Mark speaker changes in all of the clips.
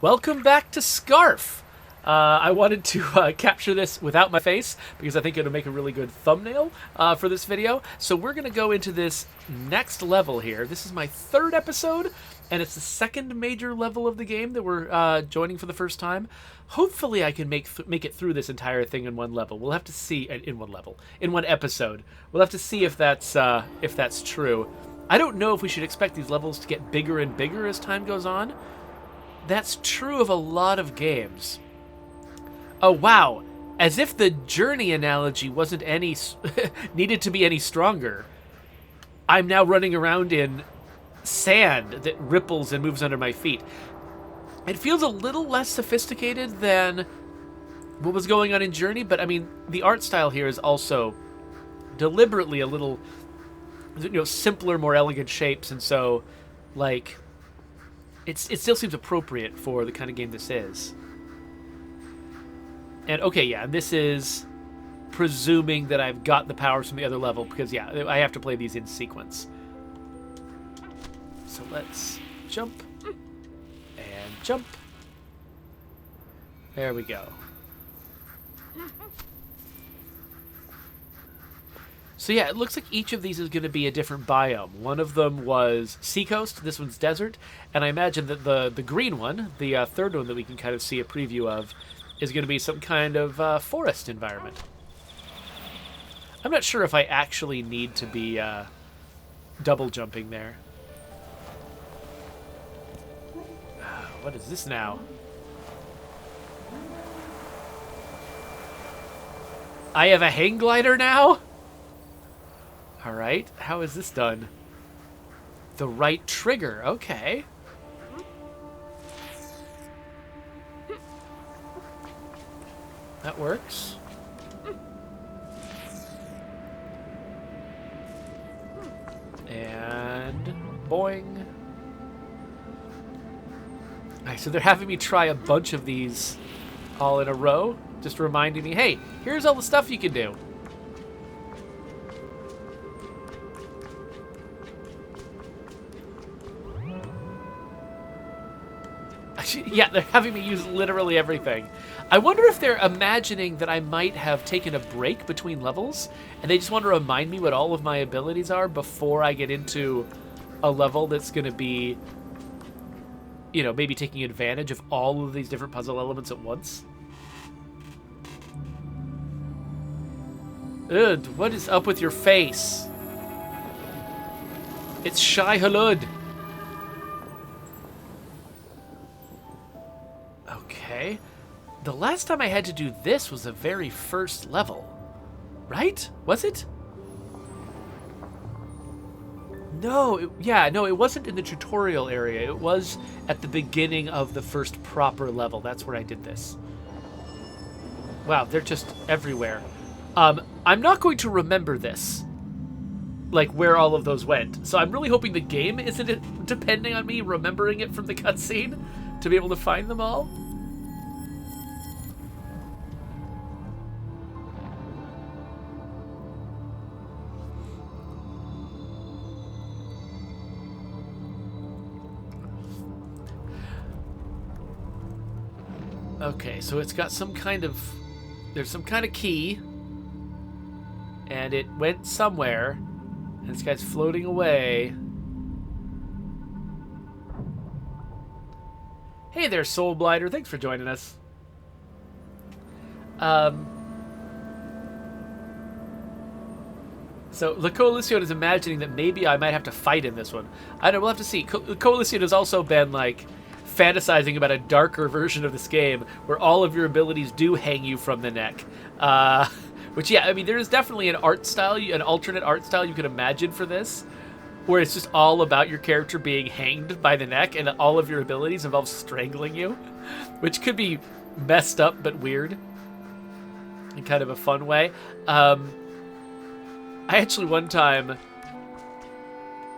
Speaker 1: Welcome back to Scarf. I wanted to capture this without my face because I think it'll make a really good thumbnail for this video. So we're going to go into this next level here. This is my third episode, and it's the second major level of the game that we're joining for the first time. Hopefully I can make it through this entire thing in one level. We'll have to see in one episode. We'll have to see if that's true. I don't know if we should expect these levels to get bigger and bigger as time goes on. That's true of a lot of games. Oh, wow. As if the journey analogy wasn't any needed to be any stronger. I'm now running around in sand that ripples and moves under my feet. It feels a little less sophisticated than what was going on in Journey, but I mean, the art style here is also deliberately a little, simpler, more elegant shapes, and so, like, it still seems appropriate for the kind of game this is. And, okay, yeah, this is presuming that I've got the powers from the other level, because, yeah, I have to play these in sequence. So let's jump. And jump. There we go. So yeah, it looks like each of these is going to be a different biome. One of them was seacoast, this one's desert, and I imagine that the green one, the third one that we can kind of see a preview of, is going to be some kind of forest environment. I'm not sure if I actually need to be double jumping there. What is this now? I have a hang glider now? Alright, how is this done? The right trigger, okay. That works. And boing. Alright, so they're having me try a bunch of these all in a row, just reminding me, hey, here's all the stuff you can do. Yeah, they're having me use literally everything. I wonder if they're imagining that I might have taken a break between levels, and they just want to remind me what all of my abilities are before I get into a level that's going to be, maybe taking advantage of all of these different puzzle elements at once. Ugh, what is up with your face? It's Shai Hulud. Okay. The last time I had to do this was the very first level. Right? Was it? No, it wasn't in the tutorial area. It was at the beginning of the first proper level. That's where I did this. Wow, they're just everywhere. I'm not going to remember this. Like, where all of those went. So I'm really hoping the game isn't depending on me remembering it from the cutscene to be able to find them all. Okay, so it's got some kind of... There's some kind of key. And it went somewhere. And this guy's floating away. Hey there, Soul Blighter. Thanks for joining us. So, the Coalition is imagining that maybe I might have to fight in this one. I don't know, we'll have to see. The Coalition has also been, like, fantasizing about a darker version of this game where all of your abilities do hang you from the neck. Which, yeah, I mean, there is definitely an art style, an alternate art style you could imagine for this, where it's just all about your character being hanged by the neck and all of your abilities involve strangling you, which could be messed up but weird in kind of a fun way. I actually one time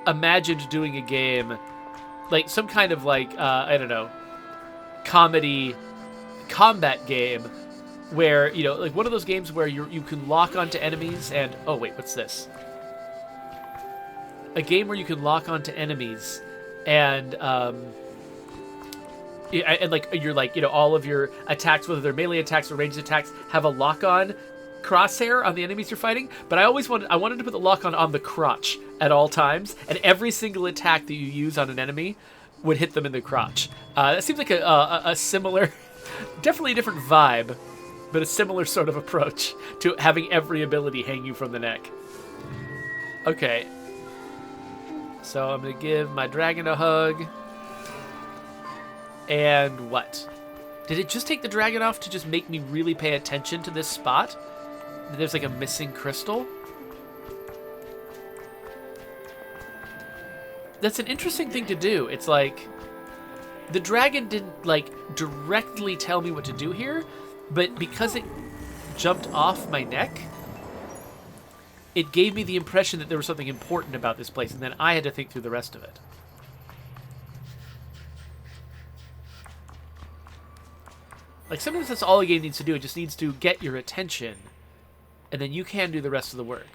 Speaker 1: imagined doing a game, like some kind of like, I don't know, comedy combat game where, like one of those games where you can lock onto enemies and, oh wait, what's this? A game where you can lock onto enemies and Yeah, and like you're like, you know, all of your attacks, whether they're melee attacks or ranged attacks, have a lock-on crosshair on the enemies you're fighting. But I wanted to put the lock-on on the crotch at all times, and every single attack that you use on an enemy would hit them in the crotch. That seems like a similar, definitely a different vibe, but a similar sort of approach to having every ability hang you from the neck. Okay. So I'm going to give my dragon a hug. And what? Did it just take the dragon off to just make me really pay attention to this spot? There's like a missing crystal? That's an interesting thing to do. It's like, the dragon didn't like directly tell me what to do here, but because it jumped off my neck, it gave me the impression that there was something important about this place, and then I had to think through the rest of it. Like, sometimes that's all a game needs to do. It just needs to get your attention, and then you can do the rest of the work.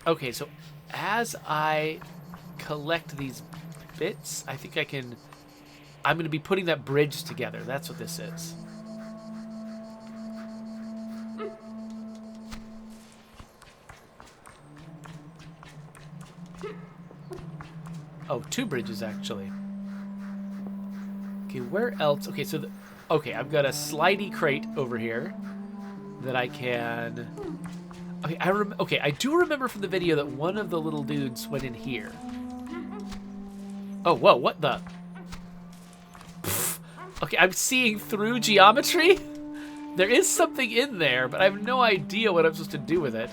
Speaker 1: Okay, so as I collect these bits, I think I'm going to be putting that bridge together. That's what this is. Oh, 2 bridges, actually. Okay, where else? Okay, so okay, I've got a slidey crate over here that I can... Okay, I do remember from the video that one of the little dudes went in here. Oh, whoa, what the... Pfft. Okay, I'm seeing through geometry? There is something in there, but I have no idea what I'm supposed to do with it.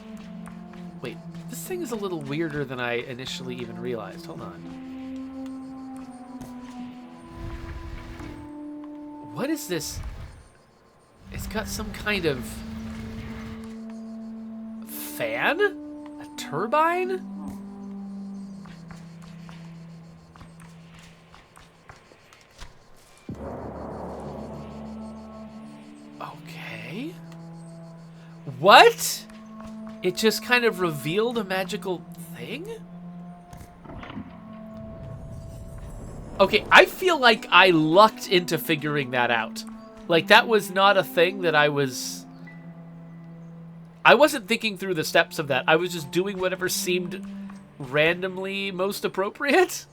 Speaker 1: Wait, this thing is a little weirder than I initially even realized. Hold on. What is this? It's got some kind of fan? A turbine? Okay. What? It just kind of revealed a magical thing? Okay, I feel like I lucked into figuring that out. Like, that was not a thing that I wasn't thinking through the steps of that. I was just doing whatever seemed randomly most appropriate.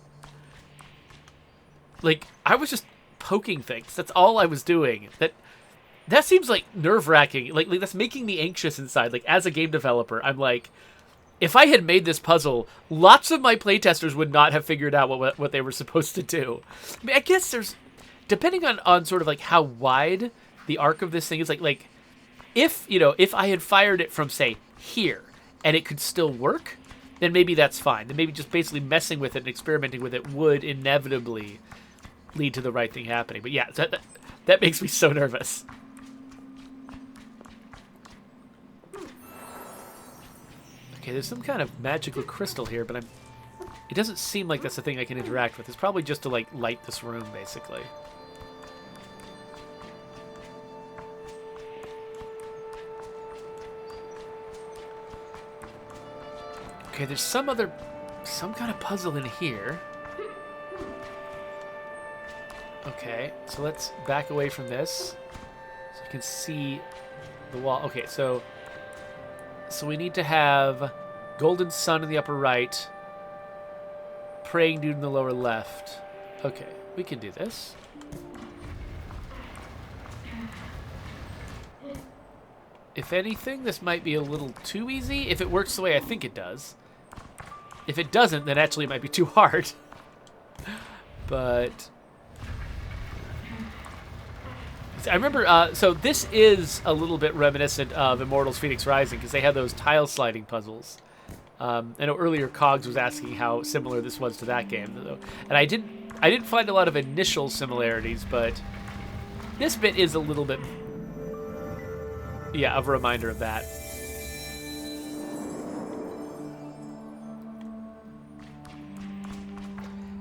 Speaker 1: Like, I was just poking things. That's all I was doing. That seems like nerve-wracking. Like that's making me anxious inside. Like, as a game developer, I'm like, if I had made this puzzle, lots of my playtesters would not have figured out what they were supposed to do. I mean, I guess there's, depending on sort of like how wide the arc of this thing is, like if I had fired it from, say, here, and it could still work, then maybe that's fine. Then maybe just basically messing with it and experimenting with it would inevitably lead to the right thing happening. But yeah, that makes me so nervous. Okay, there's some kind of magical crystal here, but it doesn't seem like that's the thing I can interact with. It's probably just to, like, light this room, basically. Okay, there's some kind of puzzle in here. Okay, so let's back away from this so I can see the wall. Okay, so we need to have Golden Sun in the upper right, Praying Dude in the lower left. Okay, we can do this. If anything, this might be a little too easy, if it works the way I think it does. If it doesn't, then actually it might be too hard. But I remember, so this is a little bit reminiscent of Immortals Phoenix Rising, because they had those tile sliding puzzles. I know earlier Cogs was asking how similar this was to that game, though, and I didn't find a lot of initial similarities, but this bit is a little bit, yeah, of a reminder of that.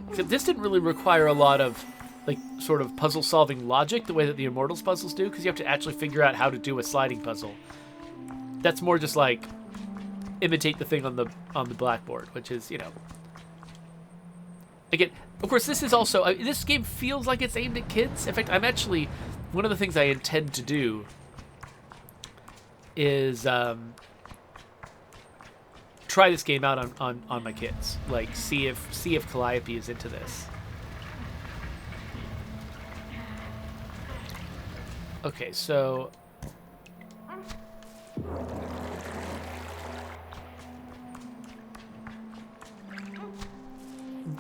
Speaker 1: Except this didn't really require a lot of, like, sort of puzzle-solving logic the way that the Immortals puzzles do, because you have to actually figure out how to do a sliding puzzle. That's more just, like, imitate the thing on the blackboard, which is, again, Of course, this is also... this game feels like it's aimed at kids. In fact, I'm actually... One of the things I intend to do is try this game out on my kids. Like, see if Calliope is into this. Okay, so...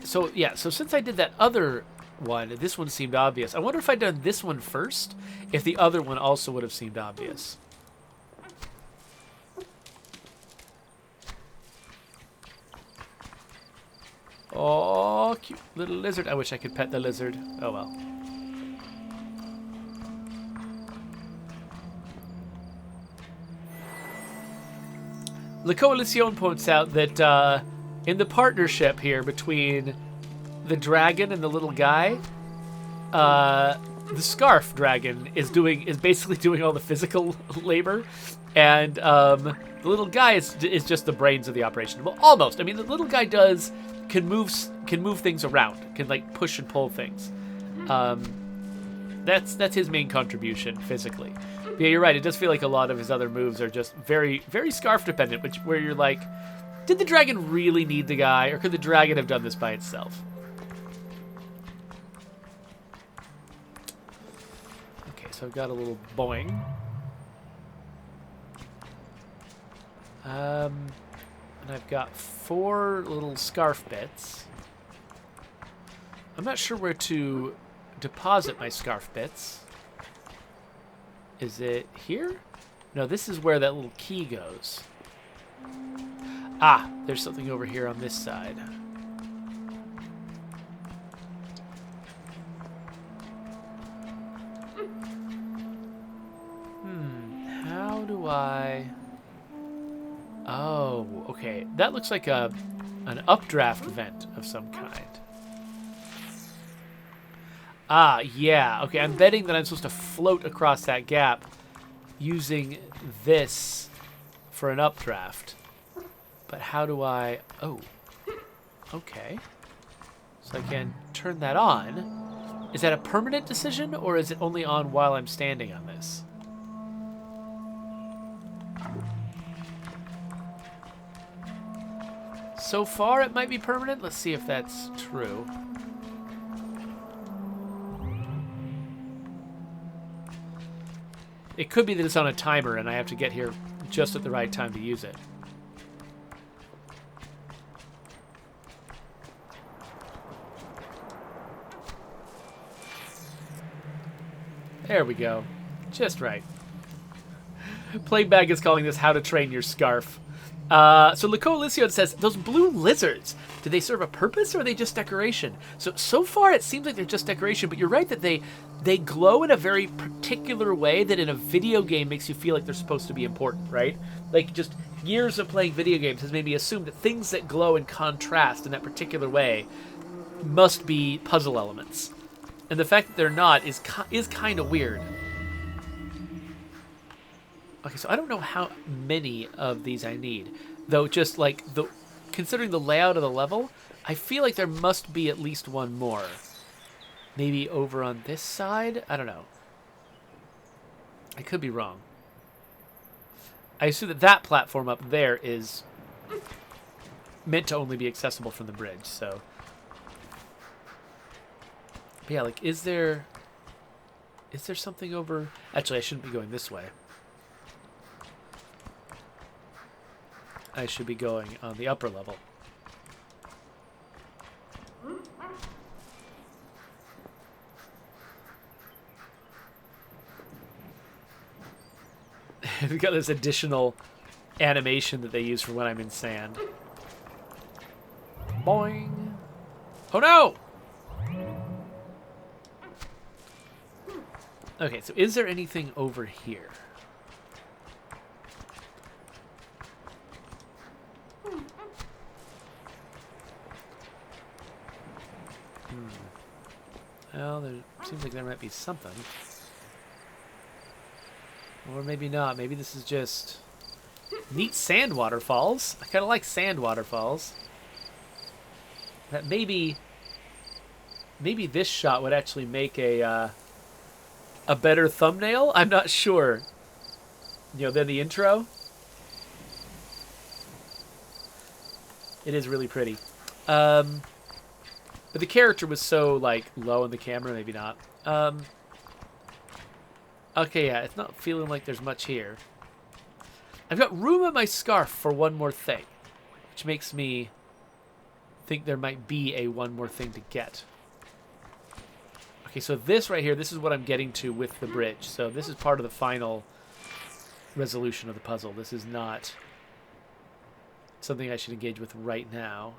Speaker 1: So, yeah, so since I did that other one, this one seemed obvious. I wonder if I'd done this one first, if the other one also would have seemed obvious. Oh, cute little lizard. I wish I could pet the lizard. Oh, well. La Coalition points out that in the partnership here between the dragon and the little guy, the scarf dragon is basically doing all the physical labor, and the little guy is just the brains of the operation. Well, almost. I mean, the little guy can move things around, can like push and pull things. That's his main contribution physically. But yeah, you're right. It does feel like a lot of his other moves are just very, very scarf dependent, where you're like, did the dragon really need the guy, or could the dragon have done this by itself? Okay, so I've got a little boing. And I've got 4 little scarf bits. I'm not sure where to deposit my scarf bits. Is it here? No, this is where that little key goes. Ah, there's something over here on this side. How do I... Oh, okay. That looks like an updraft vent of some kind. Ah, yeah. Okay, I'm betting that I'm supposed to float across that gap using this for an updraft. But how do I... Oh. Okay. So I can turn that on. Is that a permanent decision, or is it only on while I'm standing on this? So far, it might be permanent. Let's see if that's true. It could be that it's on a timer and I have to get here just at the right time to use it. There we go. Just right. Plaguebag is calling this How to Train Your Scarf. So Le Coalition says, those blue lizards, do they serve a purpose or are they just decoration? So far it seems like they're just decoration, but you're right that they glow in a very particular way that in a video game makes you feel like they're supposed to be important, right? Like just years of playing video games has made me assume that things that glow in contrast in that particular way must be puzzle elements. And the fact that they're not is kind of weird. Okay, so I don't know how many of these I need. Though just like considering the layout of the level, I feel like there must be at least one more. Maybe over on this side? I don't know. I could be wrong. I assume that platform up there is meant to only be accessible from the bridge, so... But yeah, like, is there something over... Actually, I shouldn't be going this way. I should be going on the upper level. We've got this additional animation that they use for when I'm in sand. Boing! Oh no! Okay, so is there anything over here? Well, there seems like there might be something. Or maybe not. Maybe this is just neat sand waterfalls. I kind of like sand waterfalls. That maybe maybe this shot would actually make a better thumbnail. I'm not sure. You know, than the intro. It is really pretty. But the character was so, like, low in the camera, maybe not. Okay, yeah, it's not feeling like there's much here. I've got room in my scarf for one more thing, which makes me think there might be a one more thing to get. Okay, so this right here, this is what I'm getting to with the bridge. So this is part of the final resolution of the puzzle. This is not something I should engage with right now.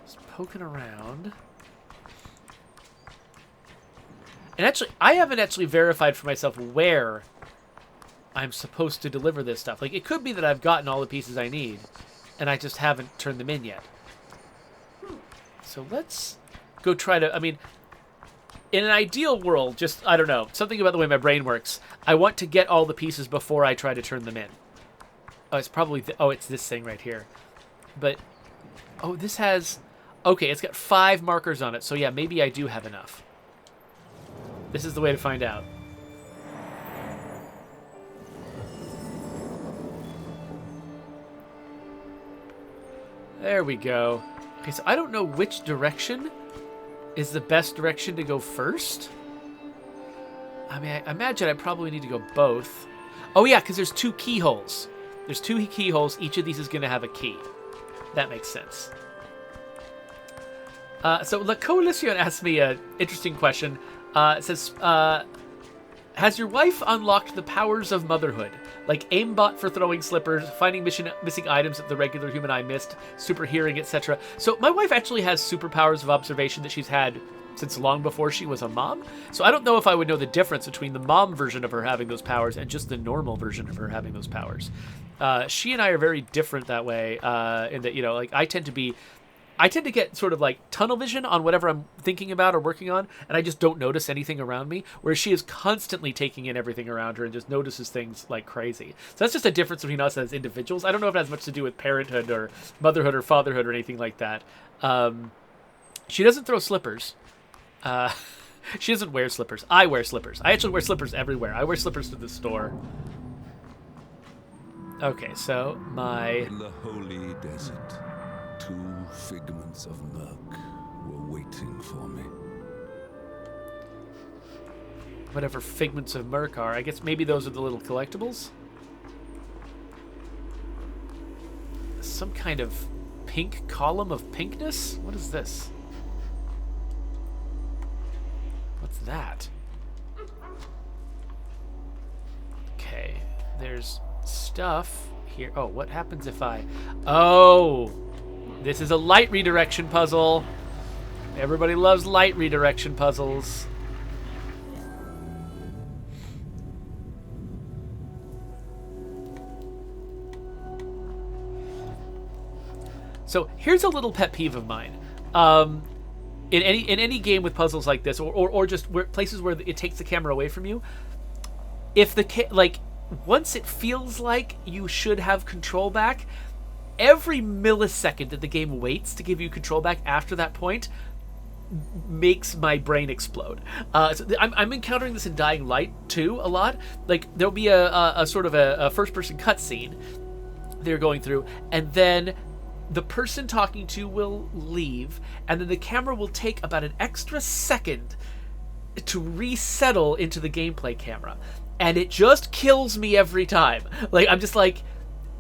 Speaker 1: Just poking around. And actually, I haven't actually verified for myself where I'm supposed to deliver this stuff. Like, it could be that I've gotten all the pieces I need, and I just haven't turned them in yet. So let's go try to... I mean, in an ideal world, just, I don't know, something about the way my brain works, I want to get all the pieces before I try to turn them in. Oh, it's probably... it's this thing right here. But... Oh, this has... Okay, it's got 5 markers on it, so yeah, maybe I do have enough. This is the way to find out. There we go. Okay, so I don't know which direction is the best direction to go first. I mean, I imagine I probably need to go both. Oh yeah, because there's 2 keyholes. There's 2 keyholes. Each of these is going to have a key. That makes sense. So La Coalition asked me an interesting question. It says, has your wife unlocked the powers of motherhood? Like aimbot for throwing slippers, finding missing items that the regular human eye missed, super hearing, etc. So my wife actually has superpowers of observation that she's had since long before she was a mom. So I don't know if I would know the difference between the mom version of her having those powers and just the normal version of her having those powers. She and I are very different that way, in that, you know, like I tend to get sort of like tunnel vision on whatever I'm thinking about or working on, and I just don't notice anything around me, whereas she is constantly taking in everything around her and just notices things like crazy. So that's just a difference between us as individuals. I don't know if it has much to do with parenthood or motherhood or fatherhood or anything like that. She doesn't throw slippers. She doesn't wear slippers. I wear slippers. I actually wear slippers everywhere. I wear slippers to the store. Okay, so
Speaker 2: In the holy desert, 2 figments of murk were waiting for me.
Speaker 1: Whatever figments of murk are. I guess maybe those are the little collectibles? Some kind of pink column of pinkness? What is this? What's that? Okay, there's stuff here. Oh, what happens if I... Oh! This is a light redirection puzzle. Everybody loves light redirection puzzles. So here's a little pet peeve of mine. In any game with puzzles like this, or just places where it takes the camera away from you, if once it feels like you should have control back, every millisecond that the game waits to give you control back after that point makes my brain explode. So I'm encountering this in Dying Light too a lot. Like there'll be a sort of a first-person cutscene they're going through, and then the person talking to will leave, and then the camera will take about an extra second to resettle into the gameplay camera, and it just kills me every time. Like I'm just like,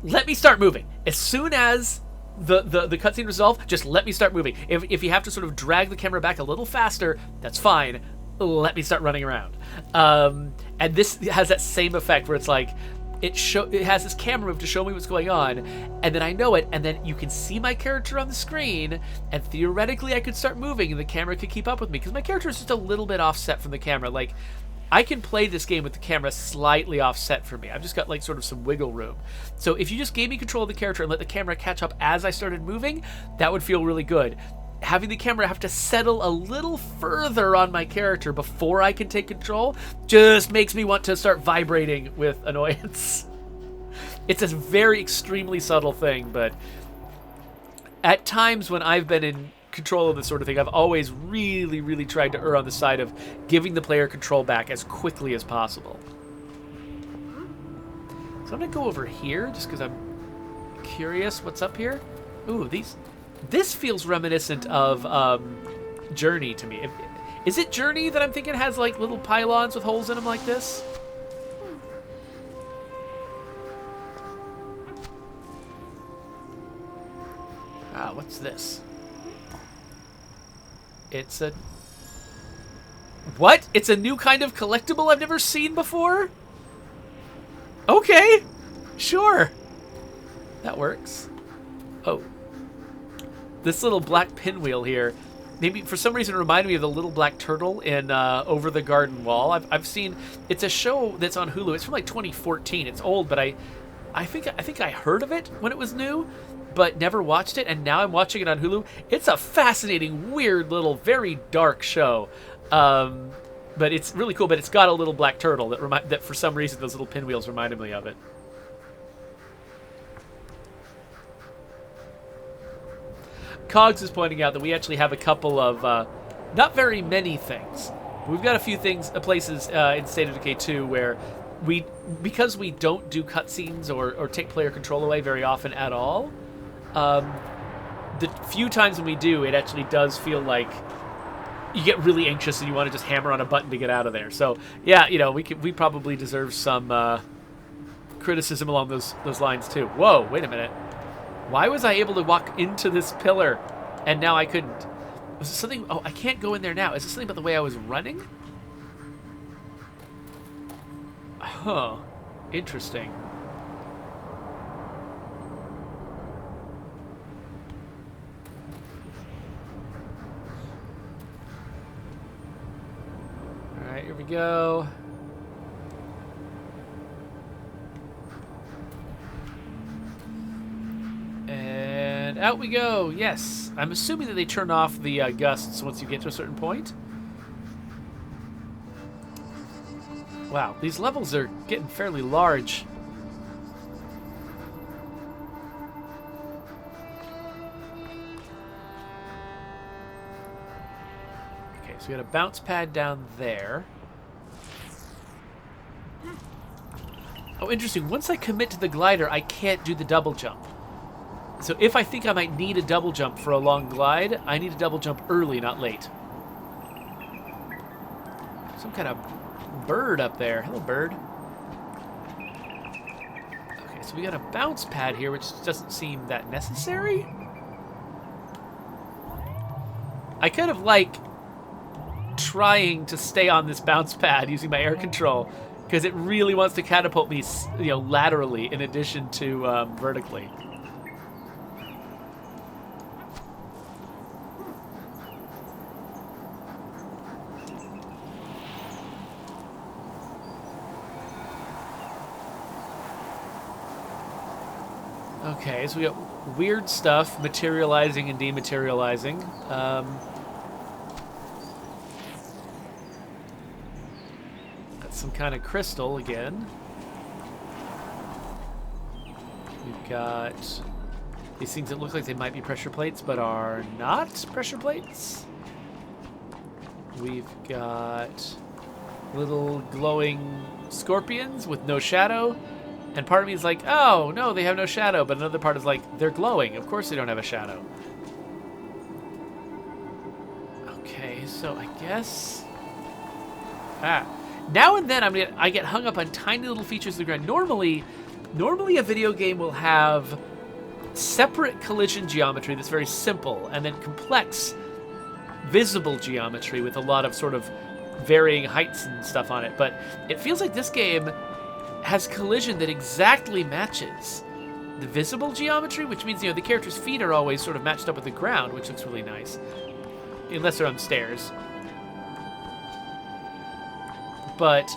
Speaker 1: let me start moving. As soon as the cutscene resolves, just let me start moving. If you have to sort of drag the camera back a little faster, that's fine. Let me start running around. And this has that same effect where it's like, it has this camera move to show me what's going on, and then I know it, and then you can see my character on the screen, and theoretically I could start moving and the camera could keep up with me, because my character is just a little bit offset from the camera. Like, I can play this game with the camera slightly offset from me. I've just got like sort of some wiggle room. So if you just gave me control of the character and let the camera catch up as I started moving, that would feel really good. having the camera have to settle a little further on my character before I can take control just makes me want to start vibrating with annoyance. It's a very extremely subtle thing, but at times when I've been in control of this sort of thing, I've always really, really tried to err on the side of giving the player control back as quickly as possible. So I'm going to go over here just because I'm curious what's up here. Ooh, this feels reminiscent of Journey to me. Is it Journey that I'm thinking has like little pylons with holes in them like this? Ah, what's this? It's a... What? It's a new kind of collectible I've never seen before? Okay. Sure. That works. Oh. This little black pinwheel here, maybe for some reason it reminded me of the little black turtle in Over the Garden Wall. I've seen... It's a show that's on Hulu. It's from like 2014. It's old, but I think I heard of it when it was new, but never watched it, and now I'm watching it on Hulu. It's a fascinating, weird little, very dark show. But it's really cool, but it's got a little black turtle that for some reason those little pinwheels reminded me of it. Cogs is pointing out that we actually have a couple of, not very many things. We've got a few places in State of Decay 2 where because we don't do cutscenes or take player control away very often at all, the few times when we do, it actually does feel like you get really anxious and you want to just hammer on a button to get out of there. So yeah, you know, we probably deserve some criticism along those lines too. Whoa, wait a minute. Why was I able to walk into this pillar and now I couldn't? Was it something? Oh, I can't go in there now. Is it something about the way I was running? Huh. Interesting. Alright, here we go. And out we go. Yes. I'm assuming that they turn off the gusts once you get to a certain point. Wow, these levels are getting fairly large. Okay, so we got a bounce pad down there. Oh, interesting. Once I commit to the glider, I can't do the double jump. So if I think I might need a double jump for a long glide, I need a double jump early, not late. Some kind of bird up there. Hello, bird. Okay, so we got a bounce pad here, which doesn't seem that necessary. I kind of like trying to stay on this bounce pad using my air control because it really wants to catapult me, you know, laterally in addition to vertically. Okay, so we got weird stuff materializing and dematerializing. That's some kind of crystal again. We've got these things that look like they might be pressure plates, but are not pressure plates. We've got little glowing scorpions with no shadow. And part of me is like, oh, no, they have no shadow. But another part is like, they're glowing. Of course they don't have a shadow. Okay, so I guess... Now and then I get hung up on tiny little features of the ground. Normally a video game will have separate collision geometry that's very simple, and then complex visible geometry with a lot of sort of varying heights and stuff on it. But it feels like this game has collision that exactly matches the visible geometry, which means, you know, the character's feet are always sort of matched up with the ground, which looks really nice. Unless they're on stairs. But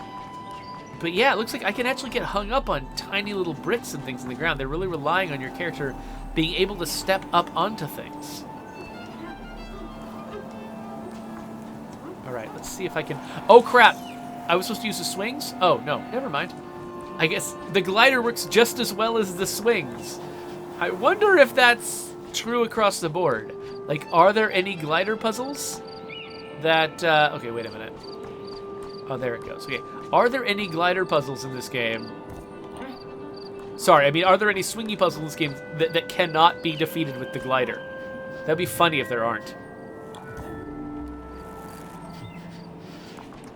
Speaker 1: yeah, it looks like I can actually get hung up on tiny little bricks and things in the ground. They're really relying on your character being able to step up onto things. Let's see if I can... Oh, crap. I was supposed to use the swings? Oh, no. Never mind. I guess the glider works just as well as the swings. I wonder if that's true across the board. Like, are there any glider puzzles that... okay, wait a minute. Oh, there it goes. Okay. Are there any glider puzzles in this game? Sorry, I mean, are there any swingy puzzles in this game that cannot be defeated with the glider? That'd be funny if there aren't.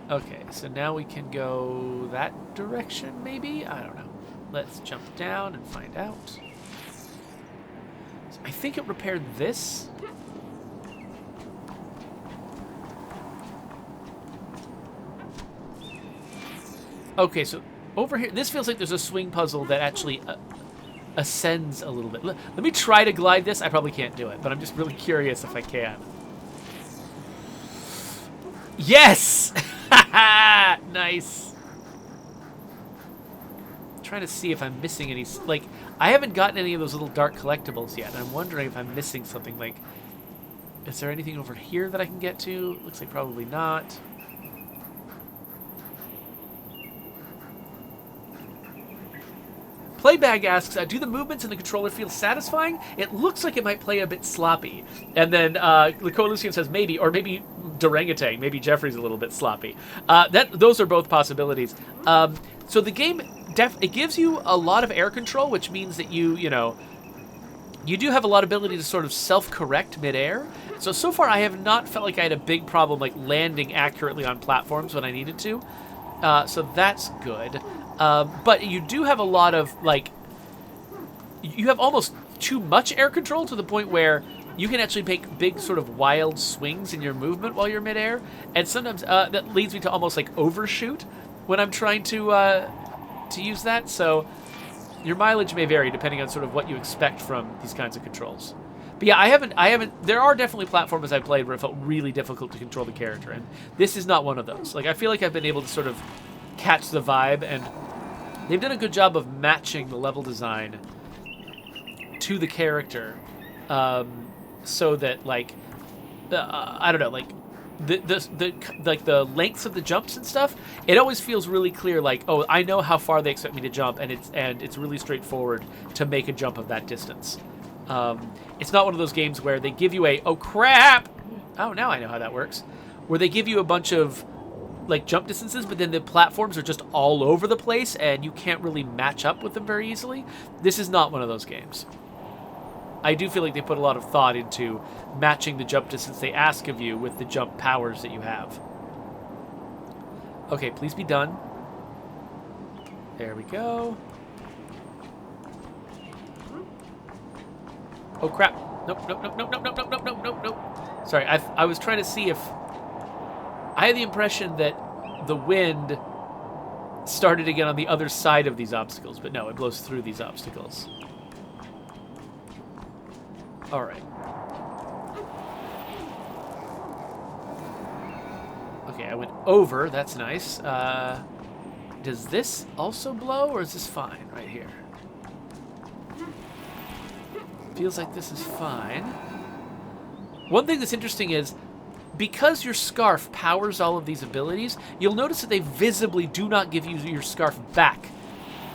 Speaker 1: Okay, so now we can go that direction, maybe? I don't know. Let's jump down and find out. So I think it repaired this. Okay, so over here, this feels like there's a swing puzzle that actually ascends a little bit. Let me try to glide this. I probably can't do it, but I'm just really curious if I can. Yes! Nice. I'm trying to see if I'm missing any... Like, I haven't gotten any of those little dark collectibles yet, and I'm wondering if I'm missing something. Like, is there anything over here that I can get to? Looks like probably not. Playbag asks, do the movements in the controller feel satisfying? It looks like it might play a bit sloppy. And then Lico Lucian says maybe, or maybe Durangatang, maybe Jeffrey's a little bit sloppy. Those are both possibilities. So the game, it gives you a lot of air control, which means that you do have a lot of ability to sort of self-correct midair. So far I have not felt like I had a big problem like landing accurately on platforms when I needed to. So that's good. But you do have a lot of, like, you have almost too much air control to the point where you can actually make big sort of wild swings in your movement while you're midair. And sometimes that leads me to almost, like, overshoot when I'm trying to use that. So your mileage may vary depending on sort of what you expect from these kinds of controls. But yeah, I haven't, there are definitely platforms I've played where it felt really difficult to control the character. And this is not one of those. Like, I feel like I've been able to sort of catch the vibe, and they've done a good job of matching the level design to the character, so that, like, I don't know, like the lengths of the jumps and stuff. It always feels really clear. Like, oh, I know how far they expect me to jump, and it's really straightforward to make a jump of that distance. It's not one of those games where they give you a oh crap. Oh, now I know how that works. Where they give you a bunch of like jump distances, but then the platforms are just all over the place and you can't really match up with them very easily. This is not one of those games. I do feel like they put a lot of thought into matching the jump distance they ask of you with the jump powers that you have. Okay, please be done. There we go. Oh crap. Nope, nope, nope, nope, nope, nope, nope, nope, nope, nope. Sorry, I was trying to see if... I had the impression that the wind started again on the other side of these obstacles, but no, it blows through these obstacles. All right. Okay, I went over. That's nice. Does this also blow, or is this fine right here? Feels like this is fine. One thing that's interesting is, because your scarf powers all of these abilities, you'll notice that they visibly do not give you your scarf back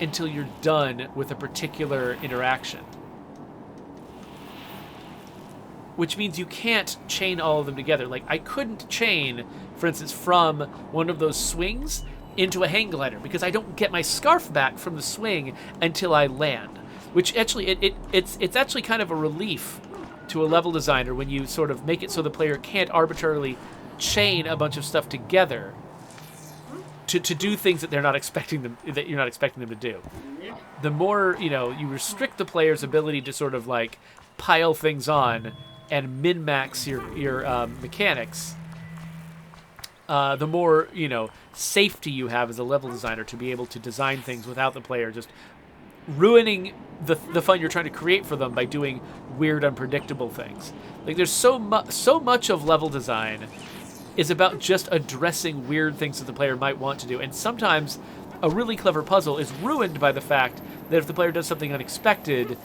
Speaker 1: until you're done with a particular interaction. Which means you can't chain all of them together. Like, I couldn't chain, for instance, from one of those swings into a hang glider because I don't get my scarf back from the swing until I land. Which actually, it's actually kind of a relief to a level designer when you sort of make it so the player can't arbitrarily chain a bunch of stuff together to do things that you're not expecting them to do. The more, you restrict the player's ability to sort of like pile things on and min-max your mechanics, the more, safety you have as a level designer to be able to design things without the player just ruining the fun you're trying to create for them by doing weird, unpredictable things. Like, there's so much of level design is about just addressing weird things that the player might want to do. And sometimes a really clever puzzle is ruined by the fact that if the player does something unexpected,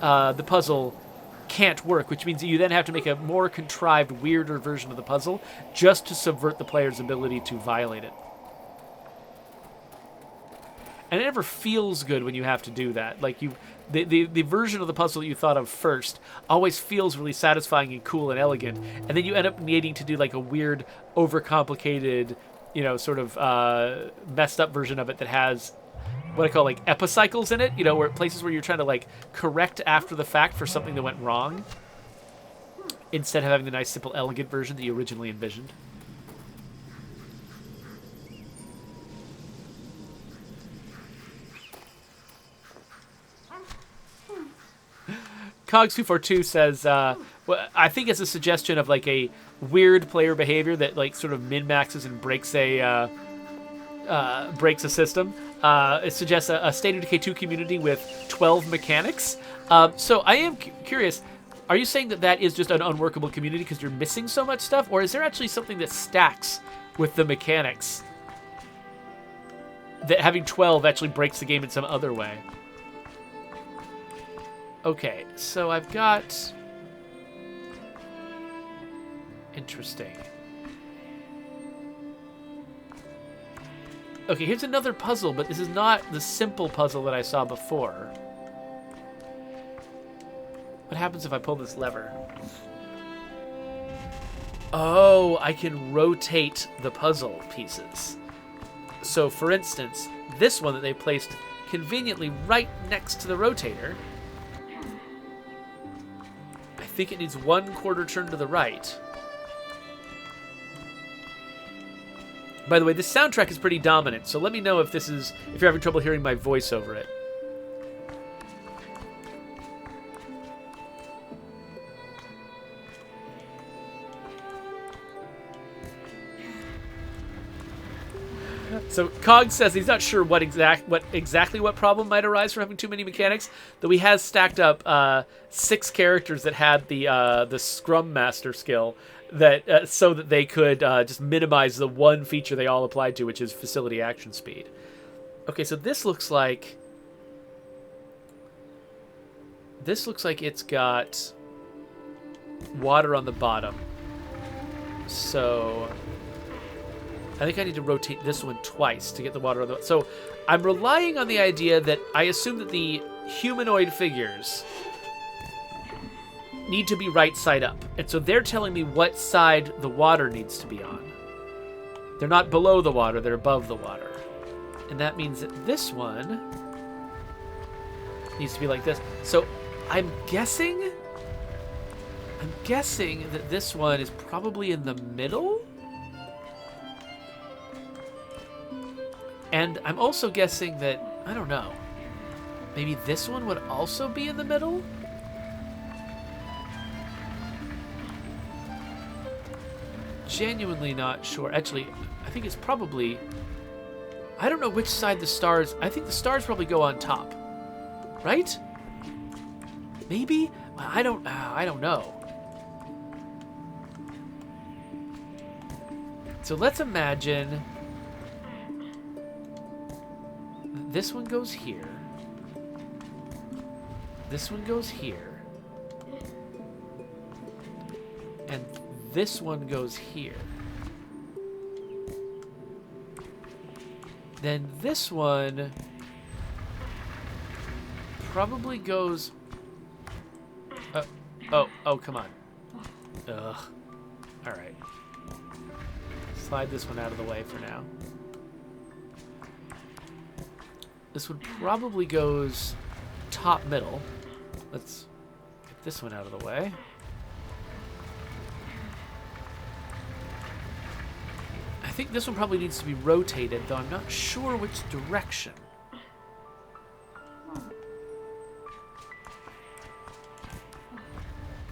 Speaker 1: the puzzle can't work, which means that you then have to make a more contrived, weirder version of the puzzle just to subvert the player's ability to violate it. And it never feels good when you have to do that. Like, the version of the puzzle that you thought of first always feels really satisfying and cool and elegant, and then you end up needing to do like a weird, overcomplicated, you know, sort of messed up version of it that has what I call like epicycles in it, you know, where places where you're trying to like correct after the fact for something that went wrong, instead of having the nice, simple, elegant version that you originally envisioned. Cogs242 says, well, I think it's a suggestion of like a weird player behavior that like sort of min-maxes and breaks a system. It suggests a State of Decay 2 community with 12 mechanics. So I am curious, are you saying that that is just an unworkable community because you're missing so much stuff? Or is there actually something that stacks with the mechanics? That having 12 actually breaks the game in some other way? Okay, so I've got... Interesting. Okay, here's another puzzle, but this is not the simple puzzle that I saw before. What happens if I pull this lever? Oh, I can rotate the puzzle pieces. So, for instance, this one that they placed conveniently right next to the rotator... I think it needs 1/4 turn to the right. By the way, this soundtrack is pretty dominant, so let me know if you're having trouble hearing my voice over it. So Cog says he's not sure what problem might arise from having too many mechanics, though he has stacked up 6 characters that had the Scrum Master skill that so that they could just minimize the one feature they all applied to, which is facility action speed. Okay, so this looks like it's got water on the bottom. So I think I need to rotate this one twice to get the water on the... So I'm relying on the idea that I assume that the humanoid figures need to be right side up. And so they're telling me what side the water needs to be on. They're not below the water, they're above the water. And that means that this one needs to be like this. So I'm guessing that this one is probably in the middle? And I'm also guessing that, I don't know, maybe this one would also be in the middle? Genuinely not sure. Actually, I think it's probably... I don't know which side the stars... I think the stars probably go on top. Right? Maybe? I don't know. So let's imagine... This one goes here. This one goes here. And this one goes here. Then this one probably goes... oh, come on. Ugh. Alright. Slide this one out of the way for now. This one probably goes top middle. Let's get this one out of the way. I think this one probably needs to be rotated, though I'm not sure which direction.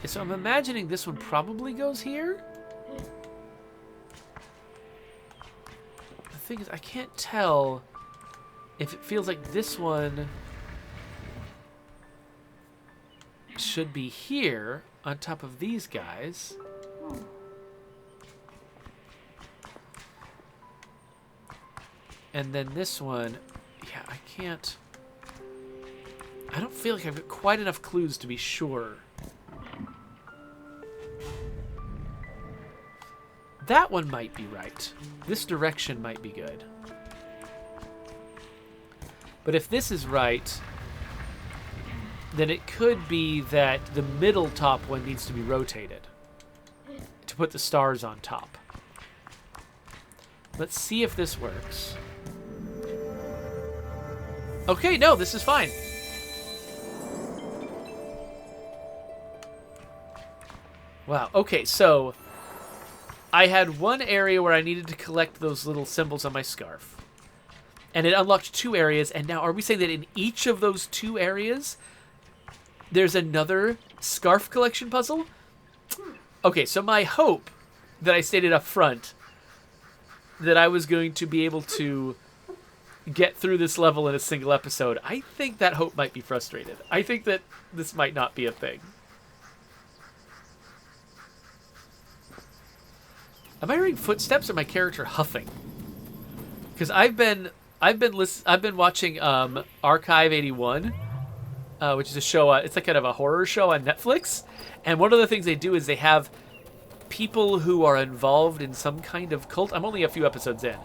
Speaker 1: So I'm imagining this one probably goes here. The thing is, I can't tell if it feels like this one should be here on top of these guys. And then this one, yeah, I can't... I don't feel like I've got quite enough clues to be sure that one might be right. This direction might be good. But if this is right, then it could be that the middle top one needs to be rotated to put the stars on top. Let's see if this works. Okay, no, this is fine. Wow, okay, so I had one area where I needed to collect those little symbols on my scarf. And it unlocked 2 areas, and now are we saying that in each of those 2 areas, there's another scarf collection puzzle? Okay, so my hope that I stated up front that I was going to be able to get through this level in a single episode, I think that hope might be frustrated. I think that this might not be a thing. Am I hearing footsteps or my character huffing? Because I've been watching Archive 81, which is a show. It's like kind of a horror show on Netflix. And one of the things they do is they have people who are involved in some kind of cult. I'm only a few episodes in.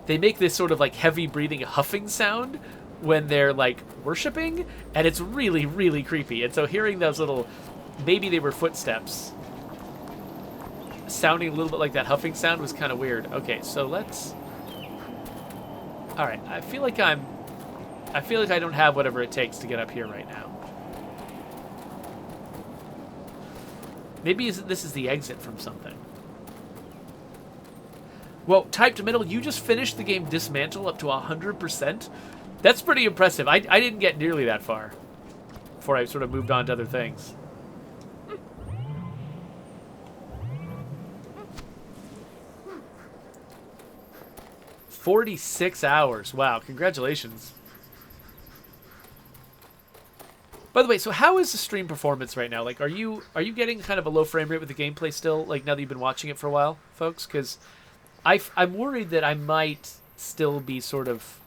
Speaker 1: They make this sort of like heavy breathing huffing sound when they're like worshiping, and it's really, really creepy. And so hearing those little, maybe they were footsteps, sounding a little bit like that huffing sound was kind of weird. Okay, so let's... All right, I feel like I don't have whatever it takes to get up here right now. Maybe this is the exit from something. Whoa, typed middle, you just finished the game Dismantle up to 100%? That's pretty impressive. I didn't get nearly that far before I sort of moved on to other things. "46 hours. Wow, congratulations. By the way, so how is the stream performance right now? Like, are you getting kind of a low frame rate with the gameplay still, like now that you've been watching it for a while, folks? Because I'm worried that I might still be sort of...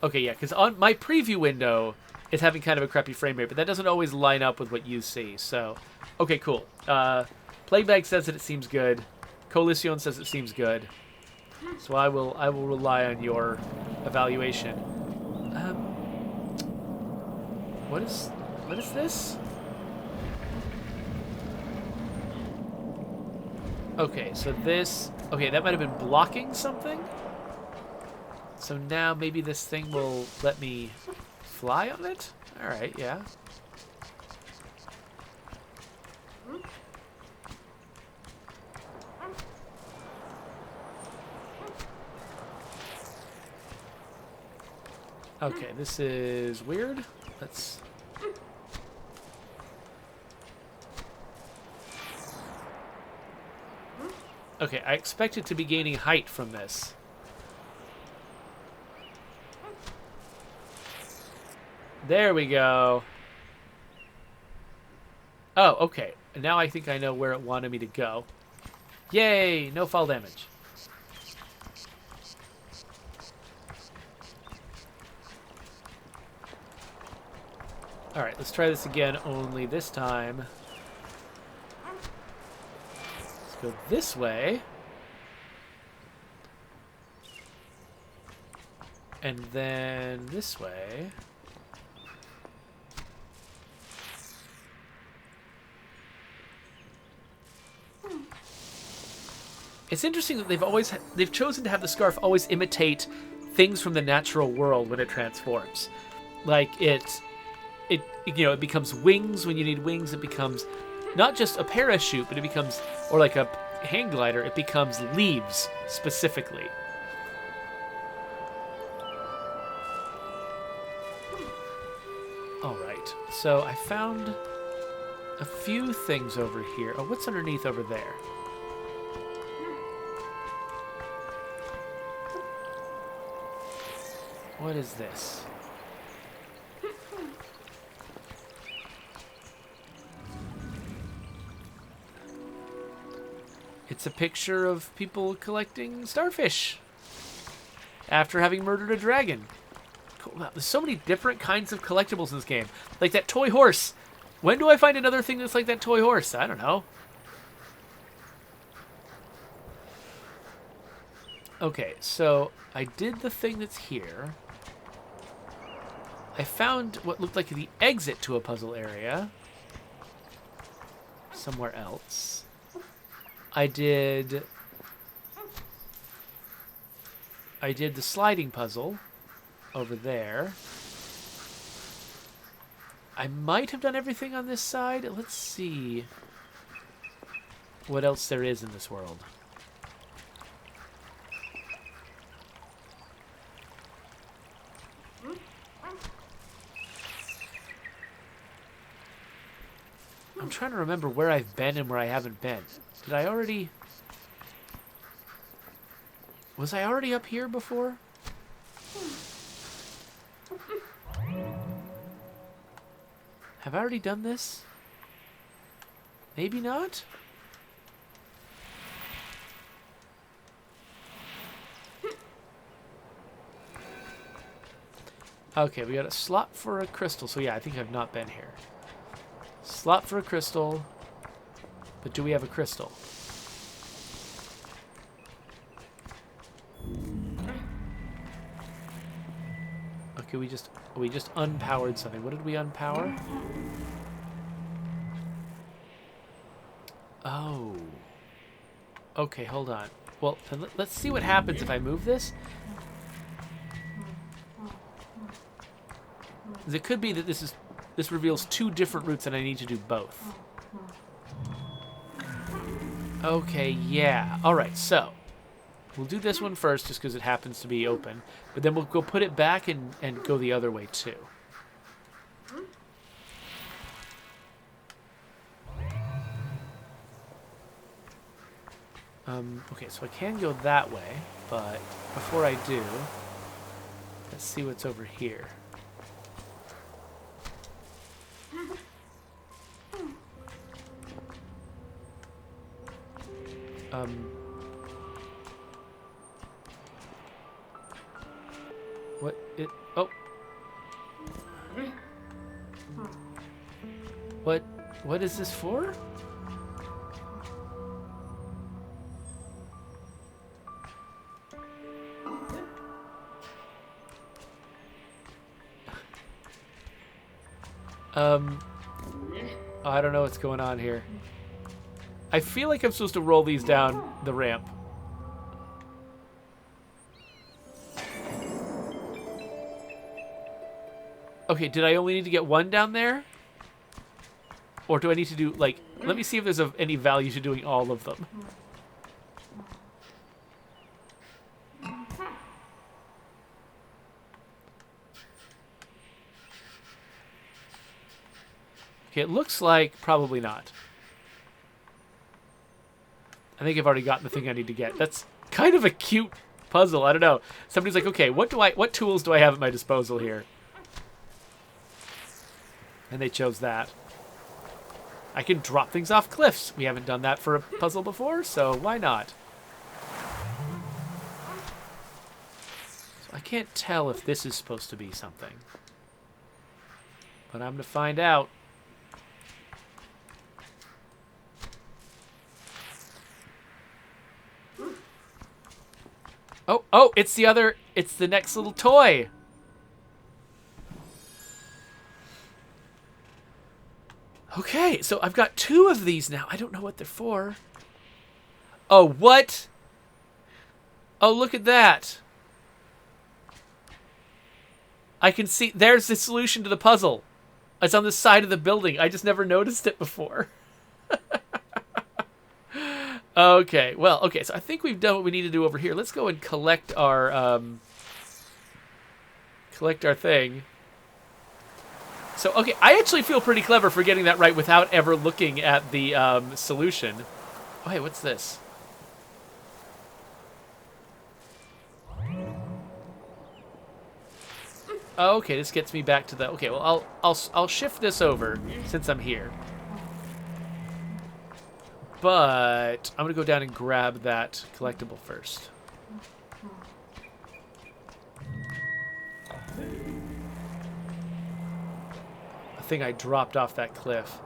Speaker 1: Okay, yeah, because on my preview window is having kind of a crappy frame rate, but that doesn't always line up with what you see, so... Okay, cool. Plaguebag says that it seems good. Coalition says it seems good. So I will rely on your evaluation. What is this? Okay, so this... Okay, that might have been blocking something? So now maybe this thing will let me fly on it? Alright, yeah. Okay, this is weird. Let's... Okay, I expect it to be gaining height from this. There we go. Oh, okay. Now I think I know where it wanted me to go. Yay! No fall damage. Alright, let's try this again, only this time. Let's go this way. And then this way. It's interesting that they've chosen to have the scarf always imitate things from the natural world when it transforms. Like it becomes wings when you need wings. It becomes not just a parachute, but it becomes, or like a hang glider, it becomes leaves specifically. All right, so I found a few things over here. Oh, what's underneath over there? What is this? It's a picture of people collecting starfish after having murdered a dragon. Cool. Wow, there's so many different kinds of collectibles in this game. Like that toy horse. When do I find another thing that's like that toy horse? I don't know. Okay, so I did the thing that's here. I found what looked like the exit to a puzzle area somewhere else. I did the sliding puzzle over there. I might have done everything on this side. Let's see what else there is in this world. I'm trying to remember where I've been and where I haven't been. Did I already... Was I already up here before? Have I already done this? Maybe not? Okay, we got a slot for a crystal. So yeah, I think I've not been here. Slot for a crystal. But do we have a crystal? Okay, we just unpowered something. What did we unpower? Oh. Okay, hold on. Well, then let's see what happens if I move this. It could be that this reveals two different routes and I need to do both. Okay, yeah. All right, so we'll do this one first just because it happens to be open, but then we'll go put it back and go the other way too. Okay, so I can go that way, but before I do, let's see what's over here. What it... Oh. What is this for? I don't know what's going on here. I feel like I'm supposed to roll these down the ramp. Okay, did I only need to get one down there? Or do I need to do, like... Let me see if there's any value to doing all of them. Okay, it looks like probably not. I think I've already gotten the thing I need to get. That's kind of a cute puzzle. I don't know. Somebody's like, okay, what tools do I have at my disposal here? And they chose that. I can drop things off cliffs. We haven't done that for a puzzle before, so why not? So I can't tell if this is supposed to be something. But I'm going to find out. Oh, it's the next little toy. Okay, so I've got two of these now. I don't know what they're for. Oh, what? Oh, look at that. I can see, there's the solution to the puzzle. It's on the side of the building. I just never noticed it before. Okay, well, okay, so I think we've done what we need to do over here. Let's go and collect our thing. So, okay, I actually feel pretty clever for getting that right without ever looking at the solution. Oh, hey, what's this? Oh, okay, this gets me back to the... Okay, well, I'll shift this over since I'm here. But I'm going to go down and grab that collectible first. I think I dropped off that cliff.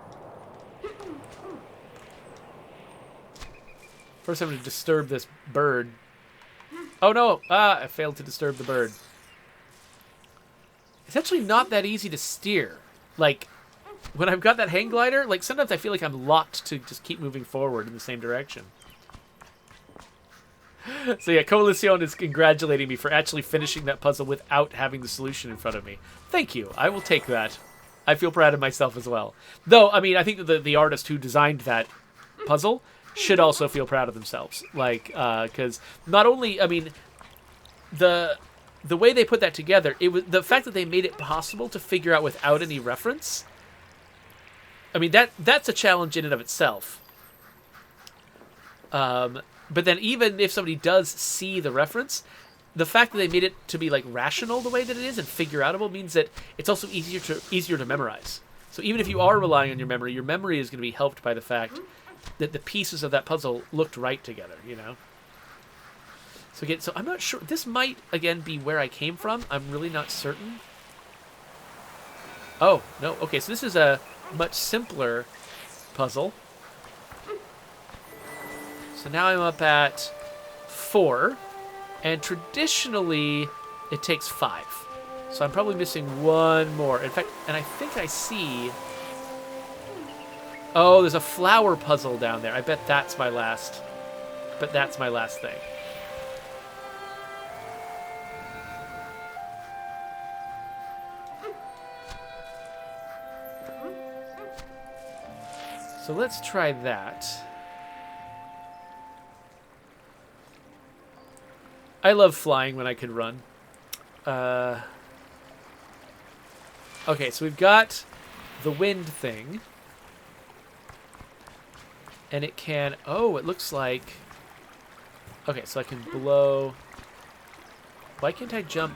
Speaker 1: First I'm going to disturb this bird. Oh no! Ah, I failed to disturb the bird. It's actually not that easy to steer. Like, when I've got that hang glider, like, sometimes I feel like I'm locked to just keep moving forward in the same direction. So yeah, Coalición is congratulating me for actually finishing that puzzle without having the solution in front of me. Thank you. I will take that. I feel proud of myself as well. Though, I mean, I think that the artist who designed that puzzle should also feel proud of themselves. Like, because not only, I mean, the way they put that together, it was the fact that they made it possible to figure out without any reference. I mean, that's a challenge in and of itself. But then even if somebody does see the reference, the fact that they made it to be like rational the way that it is and figure outable means that it's also easier to memorize. So even if you are relying on your memory is going to be helped by the fact that the pieces of that puzzle looked right together, you know? So again, so I'm not sure. This might, again, be where I came from. I'm really not certain. Oh, no. Okay, so this is a much simpler puzzle. So now I'm up at 4, and traditionally it takes 5. So I'm probably missing one more. In fact, and I think I see... Oh, there's a flower puzzle down there. I bet that's my last... thing. So let's try that. I love flying when I can run. Okay, so we've got the wind thing. And it can... Oh, it looks like... Okay, so I can blow... Why can't I jump?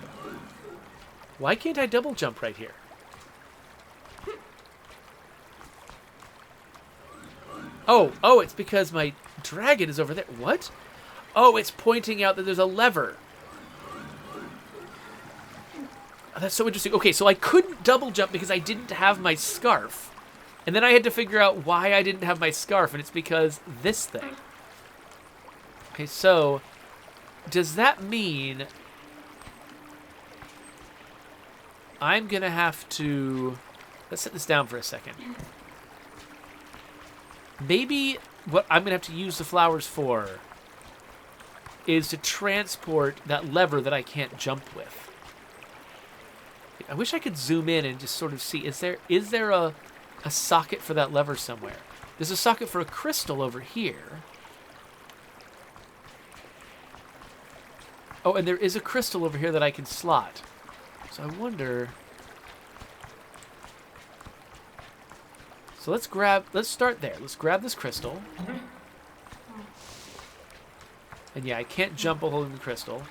Speaker 1: Why can't I double jump right here? Oh, it's because my dragon is over there. What? Oh, it's pointing out that there's a lever. Oh, that's so interesting. Okay, so I couldn't double jump because I didn't have my scarf. And then I had to figure out why I didn't have my scarf, and it's because this thing. Okay, so does that mean I'm going to have to... Let's set this down for a second. Maybe what I'm going to have to use the flowers for is to transport that lever that I can't jump with. I wish I could zoom in and just sort of see, is there a socket for that lever somewhere? There's a socket for a crystal over here. Oh, and there is a crystal over here that I can slot. So I wonder... So let's start there. Let's grab this crystal. And yeah, I can't jump while holding the crystal.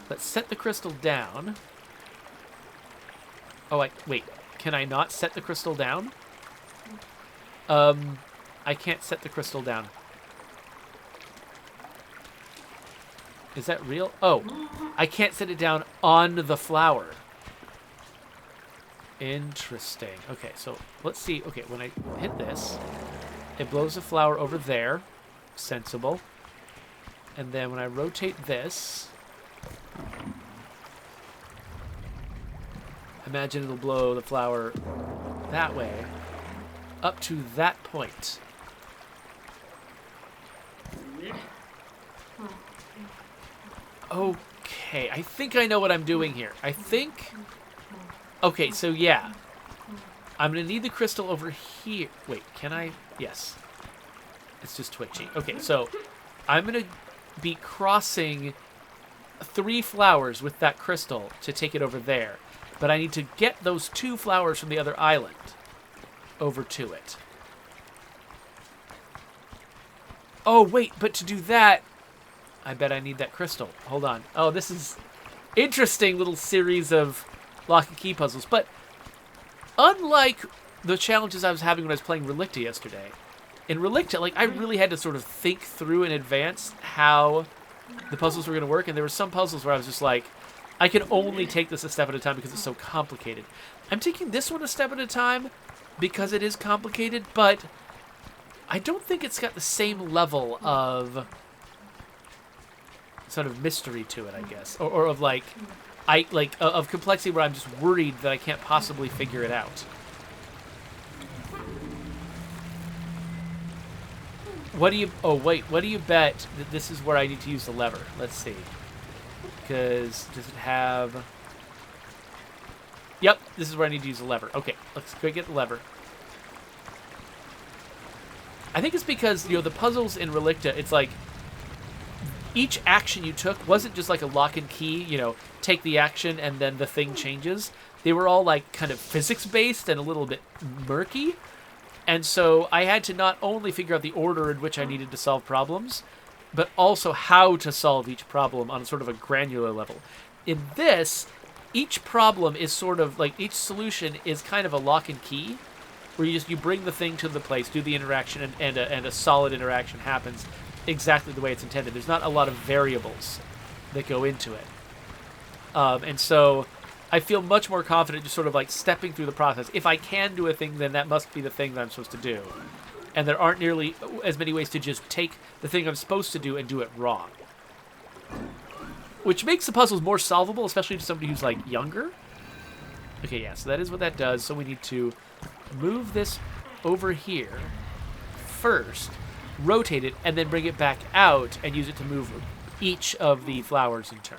Speaker 1: Let's set the crystal down. Oh, wait. Can I not set the crystal down? I can't set the crystal down. Is that real? Oh, I can't set it down on the flower. Interesting. Okay, so let's see. Okay, when I hit this, it blows the flower over there. Sensible. And then when I rotate this, imagine it'll blow the flower that way up to that point. Okay, I think I know what I'm doing here. I think... Okay, so yeah. I'm going to need the crystal over here. Wait, can I? Yes. It's just twitchy. Okay, so I'm going to be crossing 3 flowers with that crystal to take it over there. But I need to get those 2 flowers from the other island over to it. Oh, wait, but to do that, I bet I need that crystal. Hold on. Oh, this is interesting little series of lock and key puzzles. But unlike the challenges I was having when I was playing Relicta yesterday, in Relicta, like, I really had to sort of think through in advance how the puzzles were going to work. And there were some puzzles where I was just like, I can only take this a step at a time because it's so complicated. I'm taking this one a step at a time because it is complicated, but I don't think it's got the same level of sort of mystery to it, I guess, or of like, of complexity where I'm just worried that I can't possibly figure it out. What do you? Oh wait, what do you bet that this is where I need to use the lever? Let's see. Because does it have? Yep, this is where I need to use the lever. Okay, let's go get the lever. I think it's because, the puzzles in Relicta, it's like each action you took wasn't just like a lock and key, take the action and then the thing changes. They were all like kind of physics-based and a little bit murky. And so I had to not only figure out the order in which I needed to solve problems, but also how to solve each problem on sort of a granular level. In this, each problem is sort of like, each solution is kind of a lock and key, where you bring the thing to the place, do the interaction, and a solid interaction happens exactly the way it's intended. There's not a lot of variables that go into it. And so I feel much more confident just sort of like stepping through the process. If I can do a thing, then that must be the thing that I'm supposed to do. And there aren't nearly as many ways to just take the thing I'm supposed to do and do it wrong. Which makes the puzzles more solvable, especially to somebody who's like younger. Okay, yeah, so that is what that does. So we need to move this over here first, rotate it, and then bring it back out and use it to move each of the flowers in turn.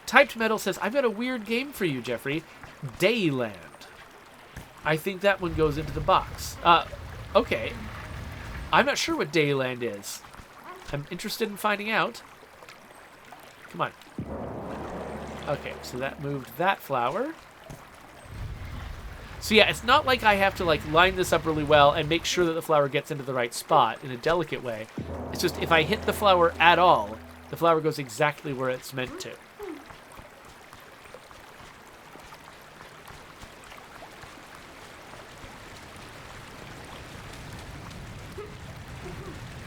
Speaker 1: Typed Metal says, I've got a weird game for you, Jeffrey. Dayland. I think that one goes into the box. Okay. I'm not sure what Dayland is. I'm interested in finding out. Come on. Okay, so that moved that flower. So yeah, it's not like I have to like line this up really well and make sure that the flower gets into the right spot in a delicate way. It's just if I hit the flower at all, the flower goes exactly where it's meant to.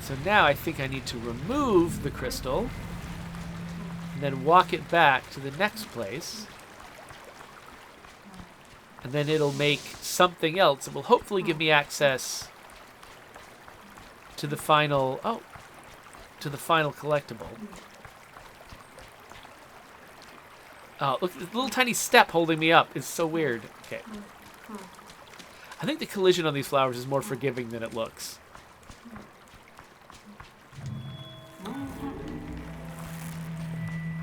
Speaker 1: So now I think I need to remove the crystal and then walk it back to the next place. And then it'll make something else that will hopefully give me access to the final, to the final collectible. Oh, look, this little tiny step holding me up is so weird. Okay. I think the collision on these flowers is more forgiving than it looks.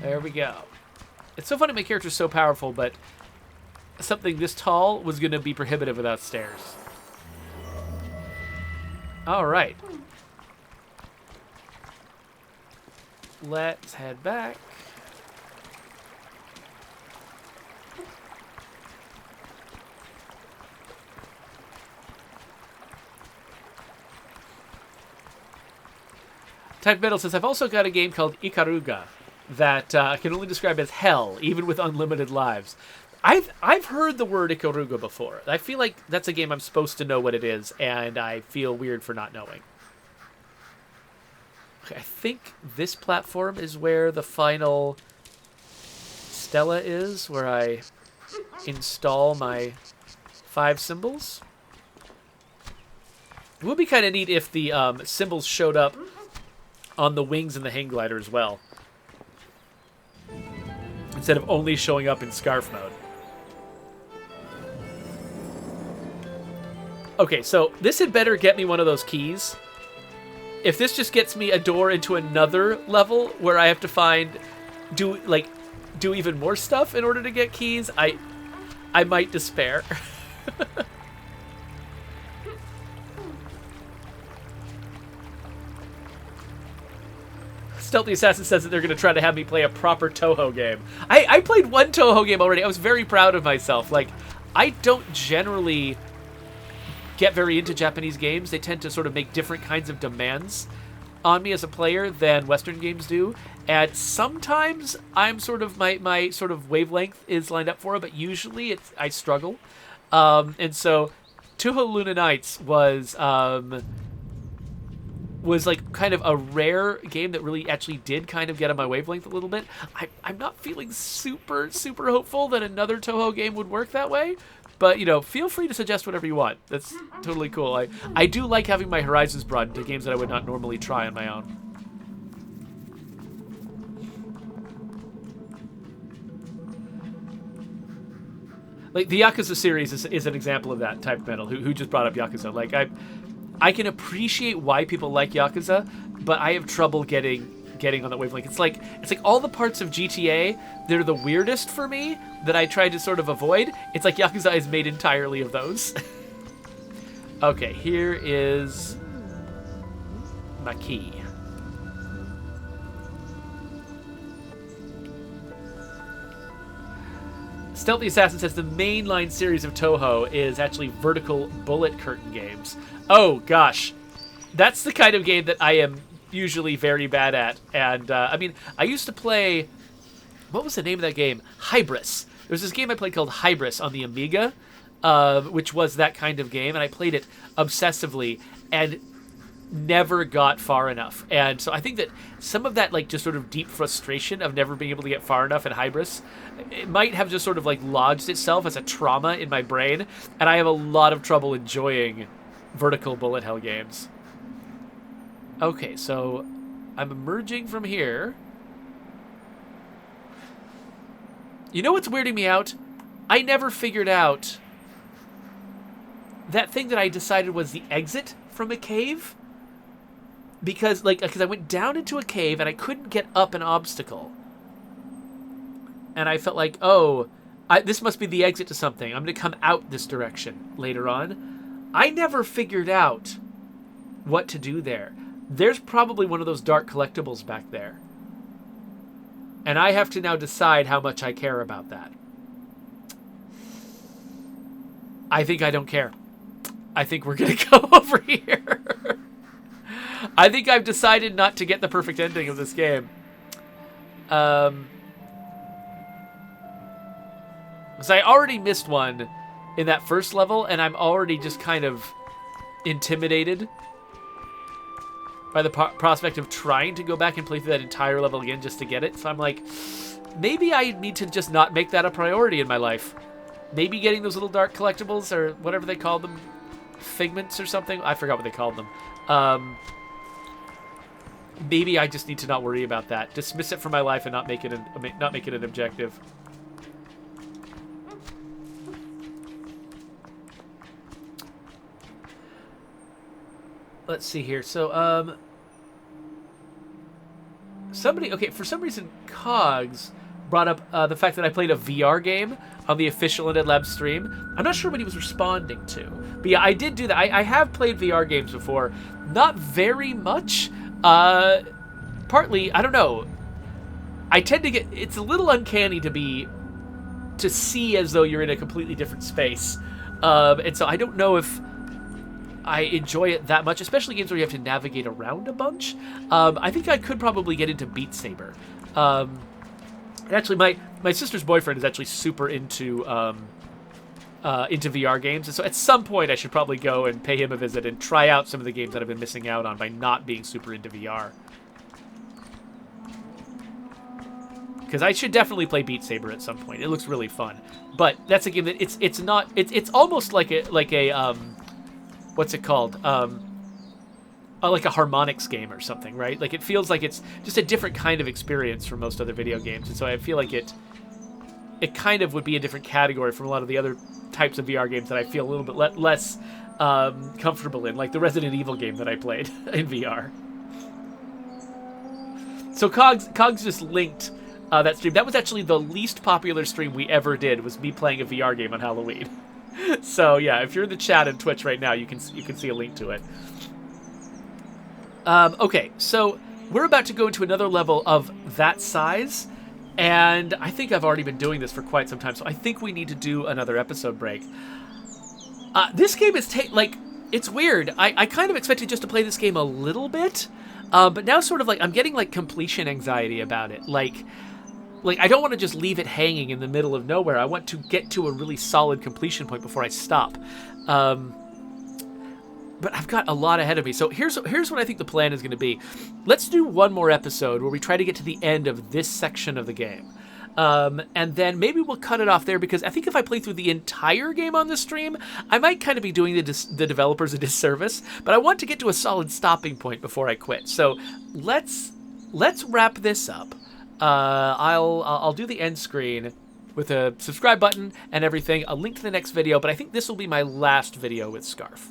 Speaker 1: There we go. It's so funny my character's so powerful, but something this tall was going to be prohibitive without stairs. All right. Let's head back. Type Metal says, I've also got a game called Ikaruga that I can only describe as hell, even with unlimited lives. I've heard the word Ikaruga before. I feel like that's a game I'm supposed to know what it is, and I feel weird for not knowing. Okay, I think this platform is where the final Stella is, where I install my 5 symbols. It would be kind of neat if the symbols showed up on the wings and the hang glider as well, instead of only showing up in scarf mode. Okay, so this had better get me one of those keys. If this just gets me a door into another level where I have to do even more stuff in order to get keys, I might despair. Stealthy Assassin says that they're going to try to have me play a proper Toho game. I played one Toho game already. I was very proud of myself. Like, I don't generally get very into Japanese games. They tend to sort of make different kinds of demands on me as a player than Western games do. And sometimes I'm sort of, my sort of wavelength is lined up for it, but usually I struggle. And so Toho Luna Nights was was like kind of a rare game that really actually did kind of get on my wavelength a little bit. I'm not feeling super hopeful that another Toho game would work that way. But, you know, feel free to suggest whatever you want. That's totally cool. I do like having my horizons broadened to games that I would not normally try on my own. Like, the Yakuza series is an example of that type of metal, who just brought up Yakuza. Like, I can appreciate why people like Yakuza, but I have trouble getting on that wavelength. It's like all the parts of GTA that are the weirdest for me that I try to sort of avoid. It's like Yakuza is made entirely of those. Okay, here is my key. Stealthy Assassin says the mainline series of Toho is actually vertical bullet curtain games. Oh, gosh. That's the kind of game that I am usually very bad at. And, I mean, I used to play... What was the name of that game? Hybris. There was this game I played called Hybris on the Amiga, which was that kind of game. And I played it obsessively and never got far enough. And so I think that some of that, like, just sort of deep frustration of never being able to get far enough in Hybris, it might have just sort of, like, lodged itself as a trauma in my brain. And I have a lot of trouble enjoying vertical bullet hell games. Okay, so I'm emerging from here. You know what's weirding me out? I never figured out that thing that I decided was the exit from a cave. Because I went down into a cave and I couldn't get up an obstacle. And I felt like, oh, this must be the exit to something. I'm going to come out this direction later on. I never figured out what to do there. There's probably one of those dark collectibles back there. And I have to now decide how much I care about that. I think I don't care. I think we're going to go over here. I think I've decided not to get the perfect ending of this game. Because I already missed one in that first level, and I'm already just kind of intimidated by the prospect of trying to go back and play through that entire level again just to get it. So I'm like, maybe I need to just not make that a priority in my life. Maybe getting those little dark collectibles, or whatever they called them, figments or something. I forgot what they called them. Maybe I just need to not worry about that. Dismiss it from my life and not make it an objective. Let's see here. So, okay, for some reason, Cogs brought up the fact that I played a VR game on the official Undead Lab stream. I'm not sure what he was responding to. But yeah, I did do that. I have played VR games before. Not very much. Partly, I don't know. I tend to get... It's a little uncanny to see as though you're in a completely different space. And so I don't know if I enjoy it that much, especially games where you have to navigate around a bunch. I think I could probably get into Beat Saber. Actually, my sister's boyfriend is actually super into VR games, and so at some point I should probably go and pay him a visit and try out some of the games that I've been missing out on by not being super into VR. Because I should definitely play Beat Saber at some point. It looks really fun, but that's a game that it's almost like a what's it called? Like a harmonics game or something, right? Like, it feels like it's just a different kind of experience from most other video games, and so I feel like it kind of would be a different category from a lot of the other types of VR games that I feel a little bit less comfortable in, like the Resident Evil game that I played in VR. So Cogs just linked that stream. That was actually the least popular stream we ever did, was me playing a VR game on Halloween. So yeah, if you're in the chat and Twitch right now, you can see a link to it. Okay, so we're about to go into another level of that size, and I think I've already been doing this for quite some time, so I think we need to do another episode break. This game is it's weird. I kind of expected just to play this game a little bit, but now sort of like I'm getting like completion anxiety about it. Like I don't want to just leave it hanging in the middle of nowhere. I want to get to a really solid completion point before I stop. but I've got a lot ahead of me. So here's what I think the plan is going to be. Let's do one more episode where we try to get to the end of this section of the game. And then maybe we'll cut it off there, because I think if I play through the entire game on this stream, I might kind of be doing the developers a disservice, but I want to get to a solid stopping point before I quit. So let's wrap this up. I'll do the end screen with a subscribe button and everything, a link to the next video, but I think this will be my last video with Scarf.